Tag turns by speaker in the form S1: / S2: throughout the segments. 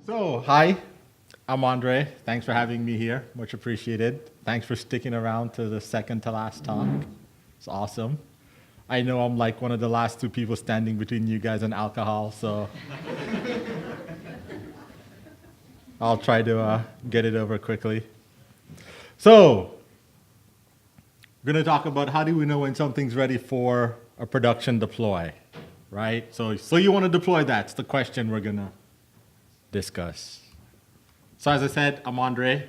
S1: So, hi, I'm Andre. Thanks for having me here. Much appreciated. Thanks for sticking around to the second to last talk. It's awesome. I know I'm like one of the last two people standing between you guys and alcohol, so I'll try to get it over quickly. So, we're going to talk about how do we know when something's ready for a production deploy, right? So you want to deploy that? It's the question we're going to discuss. So as I said, I'm Andre.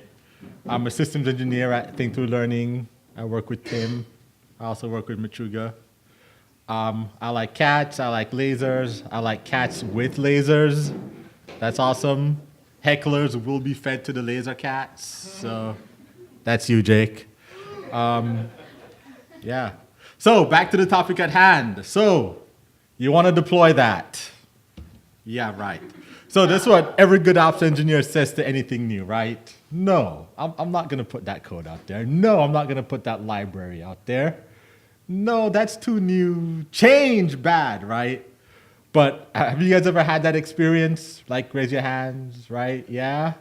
S1: I'm a systems engineer at Think Through Learning. I work with Tim. I also work with Machuga. I like cats. I like lasers. I like cats with lasers. That's awesome. Hecklers will be fed to the laser cats. So that's you, Jake. Yeah. So back to the topic at hand. So you want to deploy that. Yeah, right. So that's what every good ops engineer says to anything new, right? No, I'm not going to put that code out there. No, I'm not going to put that library out there. No, that's too new. Change bad, right? But have you guys ever had that experience? Like, raise your hands, right? Yeah?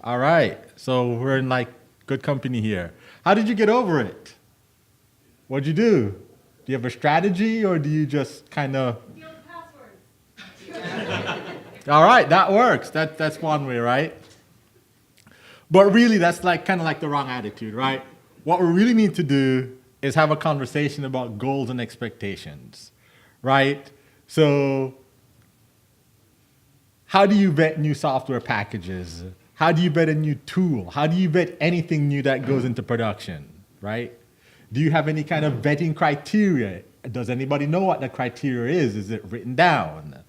S1: All right. So we're in like good company here. How did you get over it? What'd you do? Do you have a strategy or do you just kind of... All right, that works. That's one way, right? But really, that's like kind of like the wrong attitude, right? What we really need to do is have a conversation about goals and expectations, right? So how do you vet new software packages? How do you vet a new tool? How do you vet anything new that goes into production, right? Do you have any kind of vetting criteria? Does anybody know what the criteria is? Is it written down?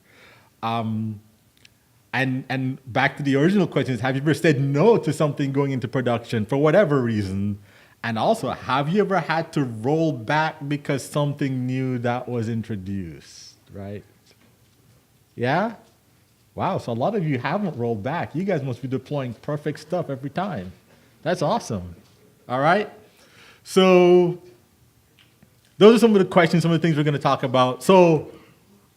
S1: And back to the original question is, have you ever said no to something going into production for whatever reason? And also, have you ever had to roll back because something new that was introduced, right? Yeah? Wow, so a lot of you haven't rolled back. You guys must be deploying perfect stuff every time. That's awesome. All right? So those are some of the questions, some of the things we're going to talk about. So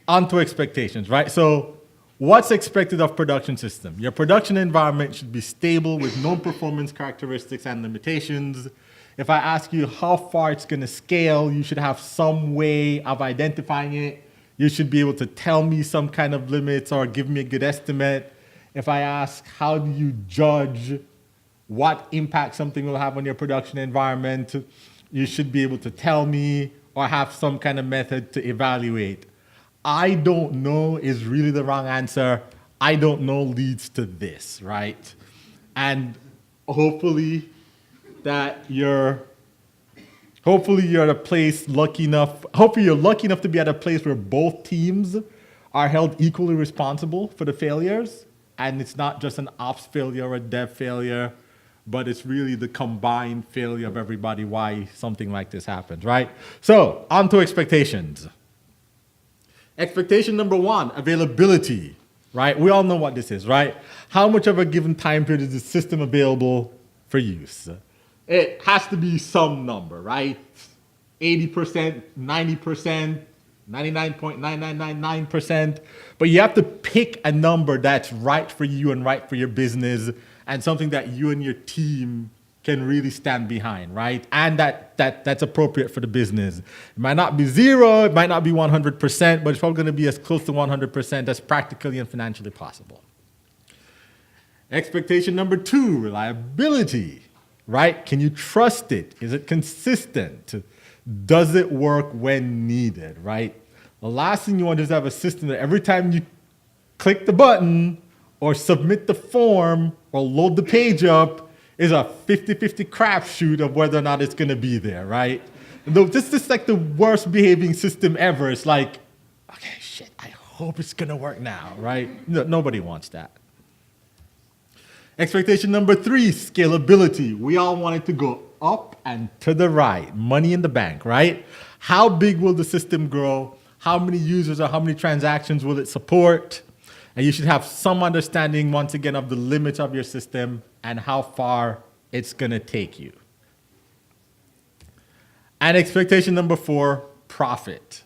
S1: on to expectations, right? So what's expected of production system? Your production environment should be stable with known performance characteristics and limitations. If I ask you how far it's going to scale, you should have some way of identifying it. You should be able to tell me some kind of limits or give me a good estimate. If I ask how do you judge what impact something will have on your production environment, you should be able to tell me or have some kind of method to evaluate. I don't know is really the wrong answer. I don't know leads to this, right? And hopefully you're at a place hopefully you're lucky enough to be at a place where both teams are held equally responsible for the failures. And it's not just an ops failure or a dev failure, but it's really the combined failure of everybody why something like this happens, right? So on to expectations. Expectation number one, availability, right? We all know what this is, right? How much of a given time period is the system available for use? It has to be some number, right? 80%, 90%, 99.9999%. But you have to pick a number that's right for you and right for your business and something that you and your team can really stand behind, right? And that's appropriate for the business. It might not be zero, it might not be 100%, but it's probably going to be as close to 100% as practically and financially possible. Expectation number two, reliability, right? Can you trust it? Is it consistent? Does it work when needed, right? The last thing you want is to have a system that every time you click the button or submit the form or load the page up, is a 50-50 crapshoot of whether or not it's going to be there, right? This is like the worst behaving system ever. It's like, okay, shit, I hope it's going to work now, right? No, nobody wants that. Expectation number three, scalability. We all want it to go up and to the right, money in the bank, right? How big will the system grow? How many users or how many transactions will it support? And you should have some understanding, once again, of the limits of your system and how far it's going to take you. And expectation number four, profit.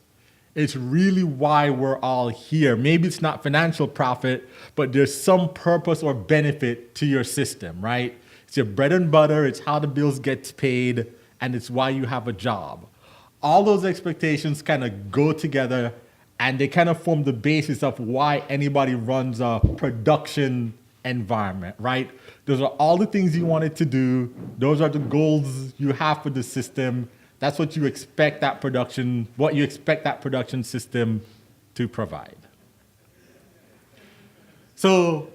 S1: It's really why we're all here. Maybe it's not financial profit, but there's some purpose or benefit to your system, right? It's your bread and butter, it's how the bills get paid, and it's why you have a job. All those expectations kind of go together, and they kind of form the basis of why anybody runs a production environment, right? Those are all the things you wanted to do. Those are the goals you have for the system. That's what you expect that production system to provide. So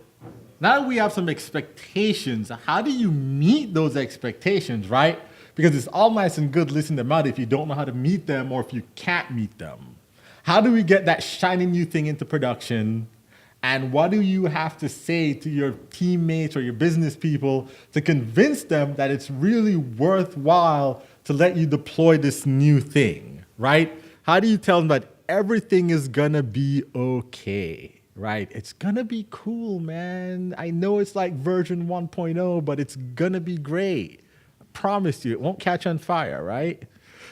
S1: now that we have some expectations, how do you meet those expectations, right? Because it's all nice and good listing them out if you don't know how to meet them or if you can't meet them. How do we get that shiny new thing into production? And what do you have to say to your teammates or your business people to convince them that it's really worthwhile to let you deploy this new thing, right? How do you tell them that everything is gonna be okay, right? It's gonna be cool, man. I know it's like version 1.0, but it's gonna be great. I promise you, it won't catch on fire, right?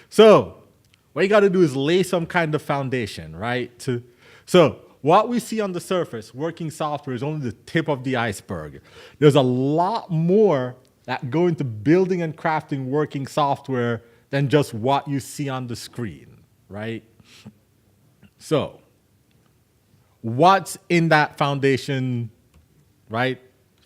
S1: So what you gotta do is lay some kind of foundation, right? So what we see on the surface, working software, is only the tip of the iceberg. There's a lot more that go into building and crafting working software than just what you see on the screen, right? So, what's in that foundation, right?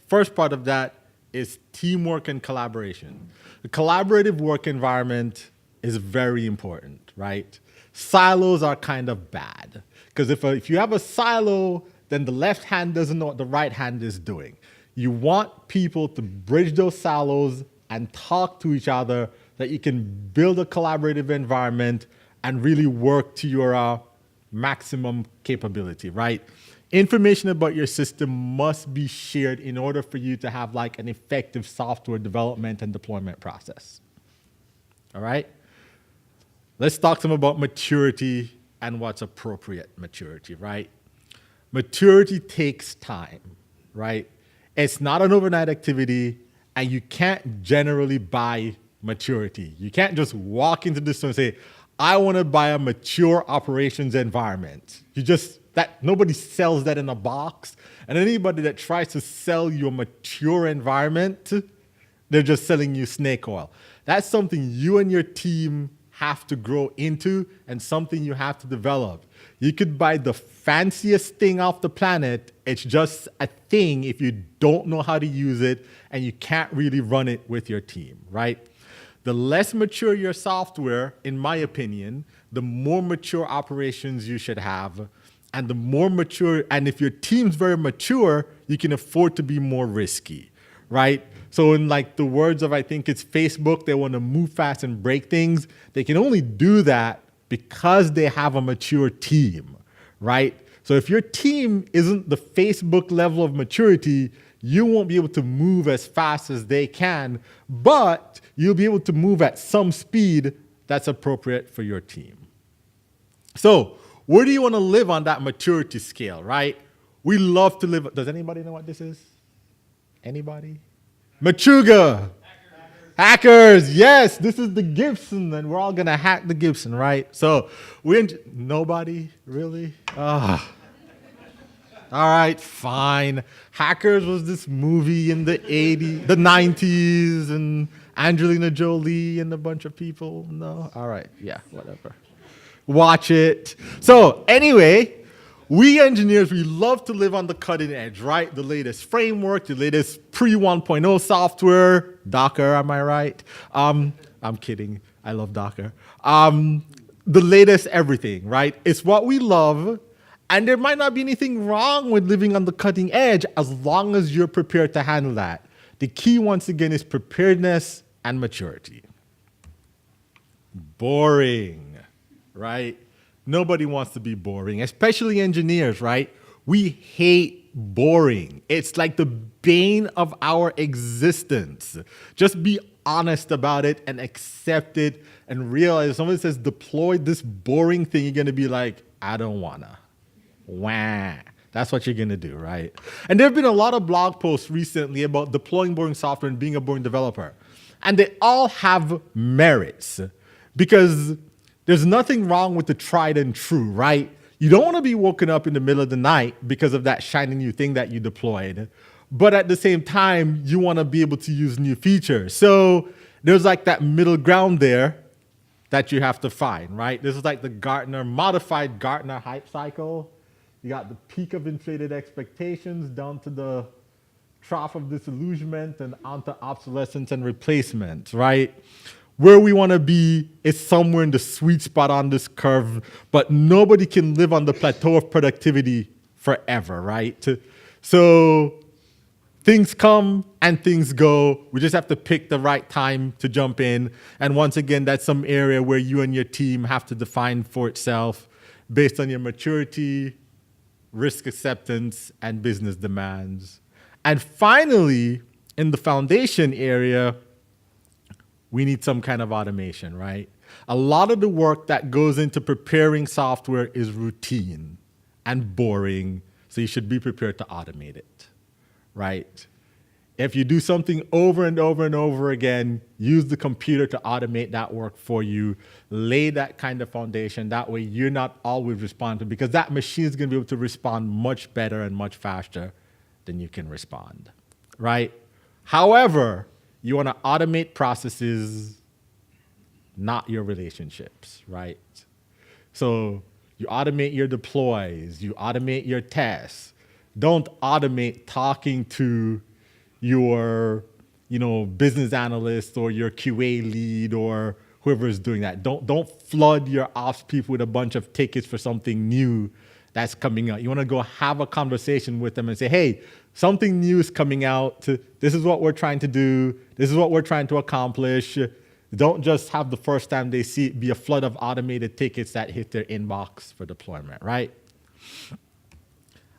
S1: First part of that is teamwork and collaboration. The collaborative work environment is very important, right? Silos are kind of bad, because if you have a silo, then the left hand doesn't know what the right hand is doing. You want people to bridge those silos and talk to each other so that you can build a collaborative environment and really work to your maximum capability, right? Information about your system must be shared in order for you to have like an effective software development and deployment process. All right? Let's talk some about maturity and what's appropriate maturity, right? Maturity takes time, right? It's not an overnight activity, and you can't generally buy maturity. You can't just walk into this and say, I want to buy a mature operations environment. Nobody sells that in a box. And anybody that tries to sell you a mature environment, they're just selling you snake oil. That's something you and your team have to grow into and something you have to develop. You could buy the fanciest thing off the planet. It's just a thing if you don't know how to use it and you can't really run it with your team, right? The less mature your software, in my opinion, the more mature operations you should have. And the more mature, and if your team's very mature, you can afford to be more risky, right? So in like the words of, I think it's Facebook, they want to move fast and break things. They can only do that because they have a mature team, right? So if your team isn't the Facebook level of maturity, you won't be able to move as fast as they can, but you'll be able to move at some speed that's appropriate for your team. So where do you want to live on that maturity scale, right? We love to live. Does anybody know what this is? Anybody? Machuga. Hackers, yes, this is the Gibson, and we're all going to hack the Gibson, right? So nobody, really? All right, fine. Hackers was this movie in the 80s, the 90s, and Angelina Jolie and a bunch of people. No? All right, yeah, whatever. Watch it. So anyway, we engineers, we love to live on the cutting edge, right? The latest framework, the latest pre-1.0 software, Docker, am I right? I'm kidding. I love Docker. The latest everything, right? It's what we love, and there might not be anything wrong with living on the cutting edge as long as you're prepared to handle that. The key, once again, is preparedness and maturity. Boring, right? Nobody wants to be boring, especially engineers, right? We hate boring. It's like the bane of our existence. Just be honest about it and accept it and realize if somebody says deploy this boring thing, you're going to be like, I don't wanna. Wah. That's what you're going to do, right? And there have been a lot of blog posts recently about deploying boring software and being a boring developer. And they all have merits because There's nothing wrong with the tried and true, right? You don't want to be woken up in the middle of the night because of that shiny new thing that you deployed. But at the same time, you want to be able to use new features. So there's like that middle ground there that you have to find, right? This is like the modified Gartner hype cycle. You got the peak of inflated expectations down to the trough of disillusionment and onto obsolescence and replacement, right? Where we want to be is somewhere in the sweet spot on this curve, but nobody can live on the plateau of productivity forever, right? So things come and things go. We just have to pick the right time to jump in. And once again, that's some area where you and your team have to define for itself based on your maturity, risk acceptance, and business demands. And finally, in the foundation area, we need some kind of automation, right? A lot of the work that goes into preparing software is routine and boring, so you should be prepared to automate it, right? If you do something over and over and over again, use the computer to automate that work for you, lay that kind of foundation. That way you're not always responding, because that machine is going to be able to respond much better and much faster than you can respond, right? However, you want to automate processes, not your relationships, right? So you automate your deploys, you automate your tests. Don't automate talking to your, business analyst or your QA lead or whoever is doing that. Don't flood your ops people with a bunch of tickets for something new that's coming out. You want to go have a conversation with them and say, hey, something new is coming out. This is what we're trying to do. This is what we're trying to accomplish. Don't just have the first time they see it be a flood of automated tickets that hit their inbox for deployment, right?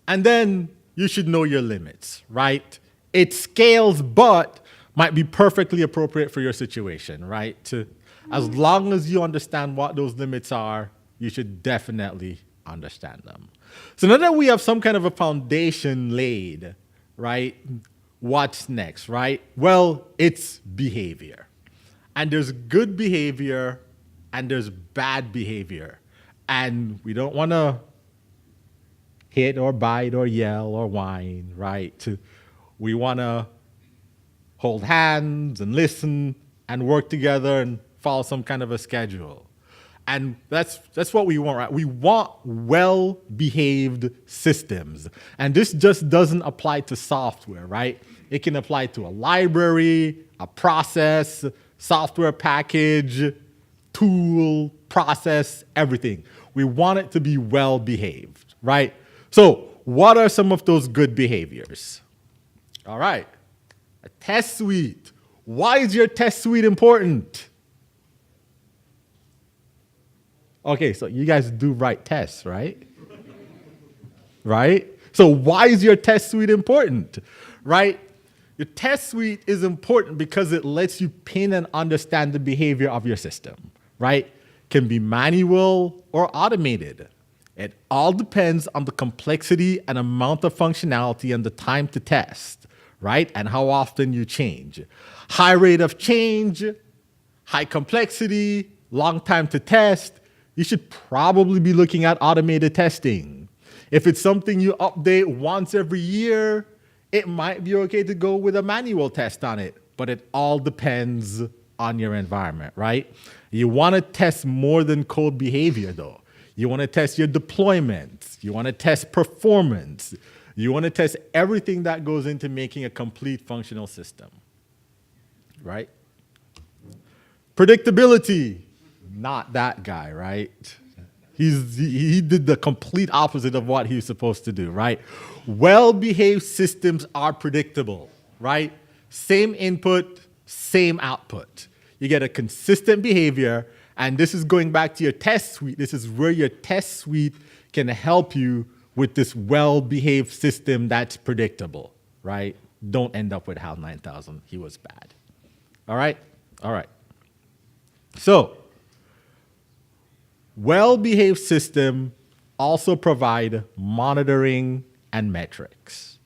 S1: And then you should know your limits, right? It scales, but might be perfectly appropriate for your situation, right? As long as you understand what those limits are, you should definitely understand them. So now that we have some kind of a foundation laid, right? What's next, right? Well, it's behavior. And there's good behavior and there's bad behavior. And we don't want to hit or bite or yell or whine, right? We want to hold hands and listen and work together and follow some kind of a schedule. And that's what we want, right? We want well-behaved systems. And this just doesn't apply to software, right? It can apply to a library, a process, software package, tool, process, everything. We want it to be well-behaved, right? So what are some of those good behaviors? All right, a test suite. Why is your test suite important? Okay, so you guys do write tests, right? Right? So why is your test suite important, right? Your test suite is important because it lets you pin and understand the behavior of your system, right? Can be manual or automated. It all depends on the complexity and amount of functionality and the time to test, right? And how often you change. High rate of change, high complexity, long time to test. You should probably be looking at automated testing. If it's something you update once every year, it might be okay to go with a manual test on it, but it all depends on your environment, right? You want to test more than code behavior, though. You want to test your deployments. You want to test performance. You want to test everything that goes into making a complete functional system, right? Predictability. Not that guy, right? He did the complete opposite of what he was supposed to do, right? Well-behaved systems are predictable, right? Same input, same output. You get a consistent behavior, and this is going back to your test suite. This is where your test suite can help you with this well-behaved system that's predictable, right? Don't end up with HAL 9000. He was bad. All right? All right. So, well-behaved system also provide monitoring and metrics.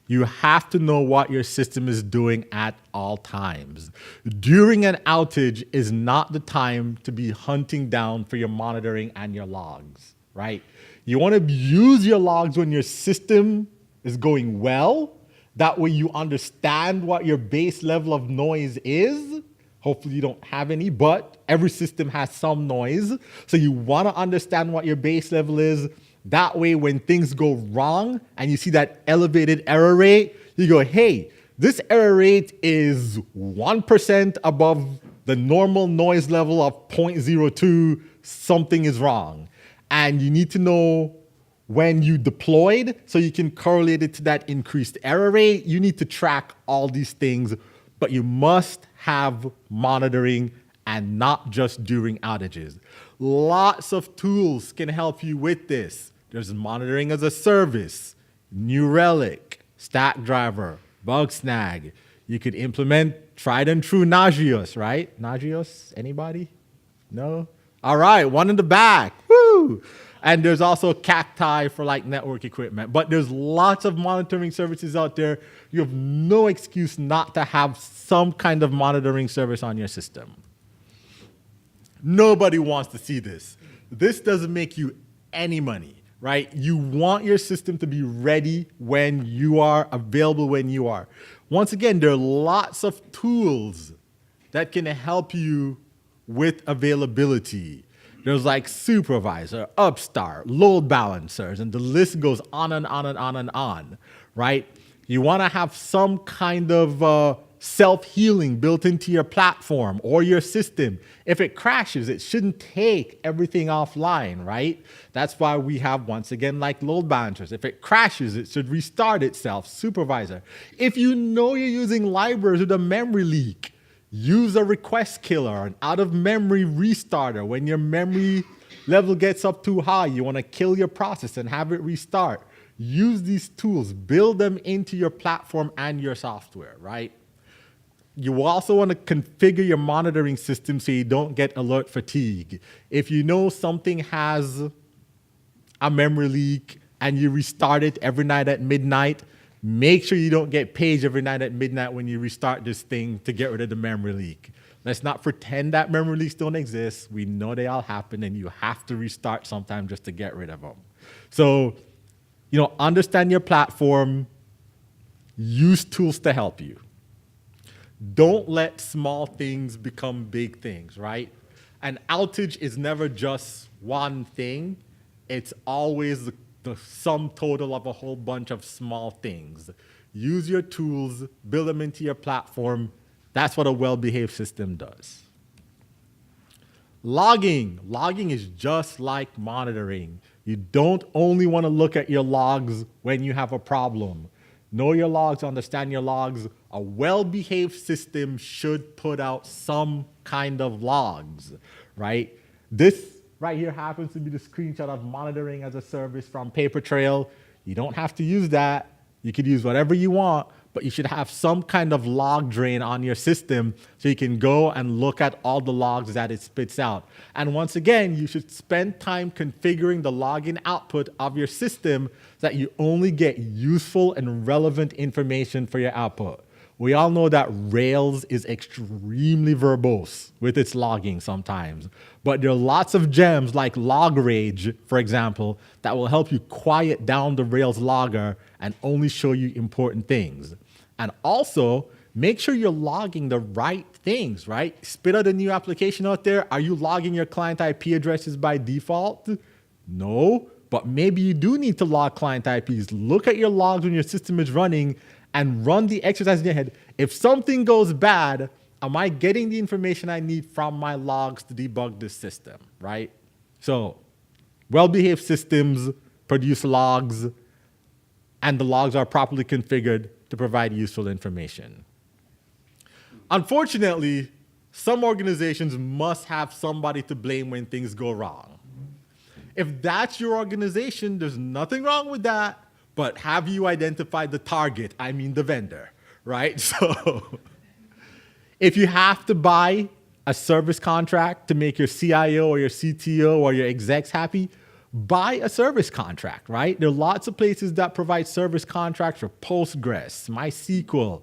S1: You have to know what your system is doing at all times. During an outage is not the time to be hunting down for your monitoring and your logs, right? You want to use your logs when your system is going well. That way you understand what your base level of noise is. Hopefully you don't have any, but every system has some noise. So you want to understand what your base level is. That way, when things go wrong and you see that elevated error rate, you go, hey, this error rate is 1% above the normal noise level of 0.02. Something is wrong. And you need to know when you deployed so you can correlate it to that increased error rate. You need to track all these things, but you must have monitoring and not just during outages. Lots of tools can help you with this. There's monitoring as a service, New Relic, Stackdriver, Bugsnag. You could implement tried and true Nagios, right? Nagios, anybody? No? All right, one in the back. Woo! And there's also Cacti for like network equipment. But there's lots of monitoring services out there. You have no excuse not to have some kind of monitoring service on your system. Nobody wants to see this. This doesn't make you any money. Right? You want your system to be ready when you are, available when you are. Once again, there are lots of tools that can help you with availability. There's like Supervisor, Upstart, load balancers, and the list goes on and on and on and on, right? You want to have some kind of self-healing built into your platform or your system. If it crashes, it shouldn't take everything offline, right? That's why we have, once again, like load balancers. If it crashes, it should restart itself. Supervisor. If you know you're using libraries with a memory leak, use a request killer, an out-of-memory restarter. When your memory level gets up too high, you want to kill your process and have it restart. Use these tools. Build them into your platform and your software, right? You also want to configure your monitoring system so you don't get alert fatigue. If you know something has a memory leak and you restart it every night at midnight, make sure you don't get paged every night at midnight when you restart this thing to get rid of the memory leak. Let's not pretend that memory leaks don't exist. We know they all happen and you have to restart sometime just to get rid of them. So, understand your platform, use tools to help you. Don't let small things become big things, right? An outage is never just one thing. It's always the sum total of a whole bunch of small things. Use your tools, build them into your platform. That's what a well-behaved system does. Logging. Logging is just like monitoring. You don't only want to look at your logs when you have a problem. Know your logs, understand your logs. A well-behaved system should put out some kind of logs, right? This right here happens to be the screenshot of monitoring as a service from Papertrail. You don't have to use that. You could use whatever you want, but you should have some kind of log drain on your system so you can go and look at all the logs that it spits out. And once again, you should spend time configuring the login output of your system so that you only get useful and relevant information for your output. We all know that Rails is extremely verbose with its logging sometimes, but there are lots of gems like LogRage, for example, that will help you quiet down the Rails logger and only show you important things. And also, make sure you're logging the right things, right? Spit out a new application out there. Are you logging your client IP addresses by default? No, but maybe you do need to log client IPs. Look at your logs when your system is running and run the exercise in your head. If something goes bad, am I getting the information I need from my logs to debug this system, right? So, well-behaved systems produce logs, and the logs are properly configured to provide useful information. Unfortunately, some organizations must have somebody to blame when things go wrong. If that's your organization, there's nothing wrong with that, but have you identified the target? I mean the vendor, right? So if you have to buy a service contract to make your CIO or your CTO or your execs happy, buy a service contract, right? There are lots of places that provide service contracts for Postgres, MySQL.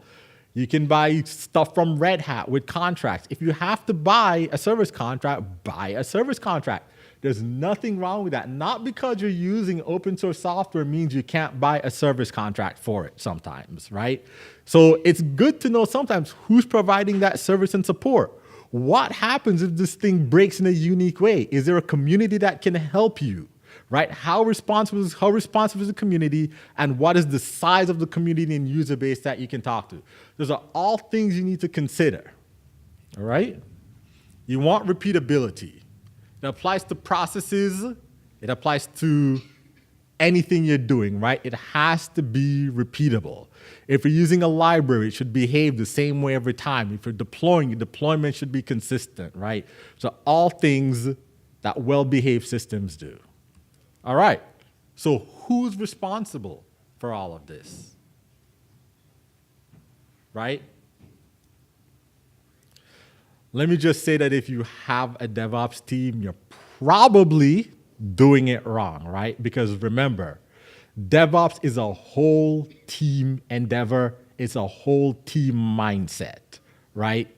S1: You can buy stuff from Red Hat with contracts. If you have to buy a service contract, buy a service contract. There's nothing wrong with that. Not because you're using open source software means you can't buy a service contract for it sometimes, right? So it's good to know sometimes who's providing that service and support. What happens if this thing breaks in a unique way? Is there a community that can help you, right? How responsive is the community, and what is the size of the community and user base that you can talk to? Those are all things you need to consider, all right? You want repeatability. It applies to processes. It applies to anything you're doing, right? It has to be repeatable. If you're using a library, it should behave the same way every time. If you're deploying, your deployment should be consistent, right? So all things that well-behaved systems do. All right, so who's responsible for all of this, right? Let me just say that if you have a DevOps team, you're probably doing it wrong, right? Because remember, DevOps is a whole team endeavor. It's a whole team mindset, right?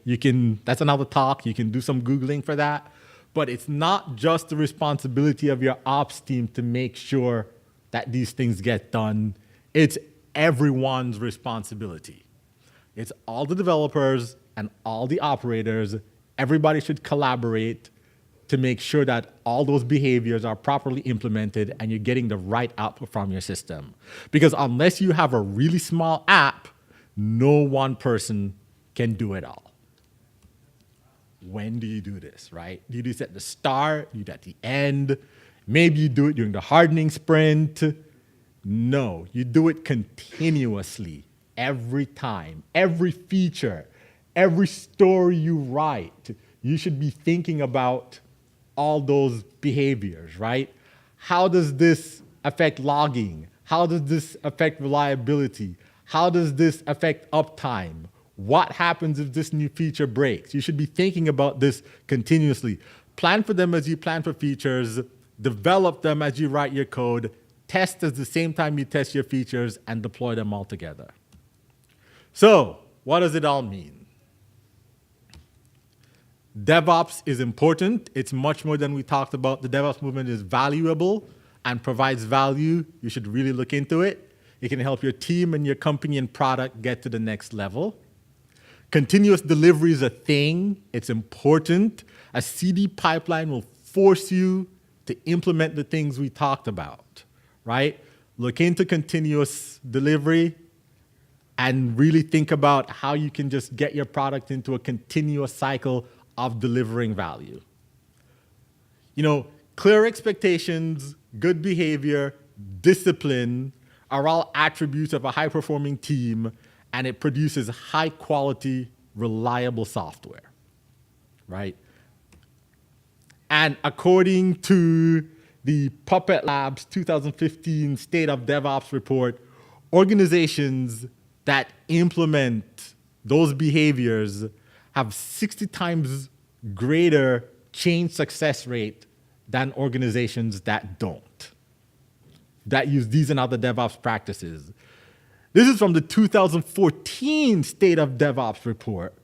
S1: That's another talk. You can do some Googling for that. But it's not just the responsibility of your ops team to make sure that these things get done. It's everyone's responsibility. It's all the developers and all the operators. Everybody should collaborate to make sure that all those behaviors are properly implemented and you're getting the right output from your system. Because unless you have a really small app, no one person can do it all. When do you do this, right? Do you do this at the start? Do you do it at the end? Maybe you do it during the hardening sprint. No, you do it continuously, every time, every feature, every story you write. You should be thinking about all those behaviors, right? How does this affect logging? How does this affect reliability? How does this affect uptime? What happens if this new feature breaks? You should be thinking about this continuously. Plan for them as you plan for features, develop them as you write your code, test at the same time you test your features, and deploy them all together. So, what does it all mean? DevOps is important. It's much more than we talked about. The DevOps movement is valuable and provides value. You should really look into it. It can help your team and your company and product get to the next level. Continuous delivery is a thing. It's important. A CD pipeline will force you to implement the things we talked about, right? Look into continuous delivery and really think about how you can just get your product into a continuous cycle of delivering value. You know, clear expectations, good behavior, discipline are all attributes of a high-performing team, and it produces high-quality, reliable software, right? And according to the Puppet Labs 2015 State of DevOps report, organizations that implement those behaviors have 60 times greater change success rate than organizations that don't, that use these and other DevOps practices. This is from the 2014 State of DevOps report.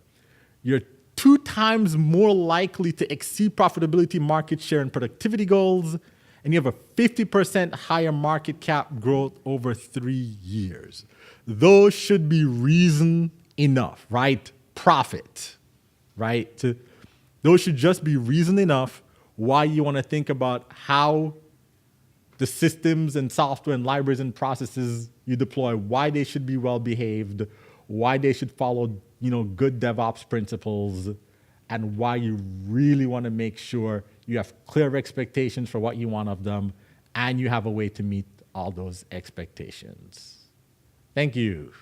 S1: You're 2 times more likely to exceed profitability, market share, and productivity goals, and you have a 50% higher market cap growth over 3 years. Those should be reason enough, right? Profit, right? Those should just be reason enough why you want to think about how the systems and software and libraries and processes you deploy, why they should be well behaved, why they should follow, good DevOps principles, and why you really want to make sure you have clear expectations for what you want of them, and you have a way to meet all those expectations. Thank you.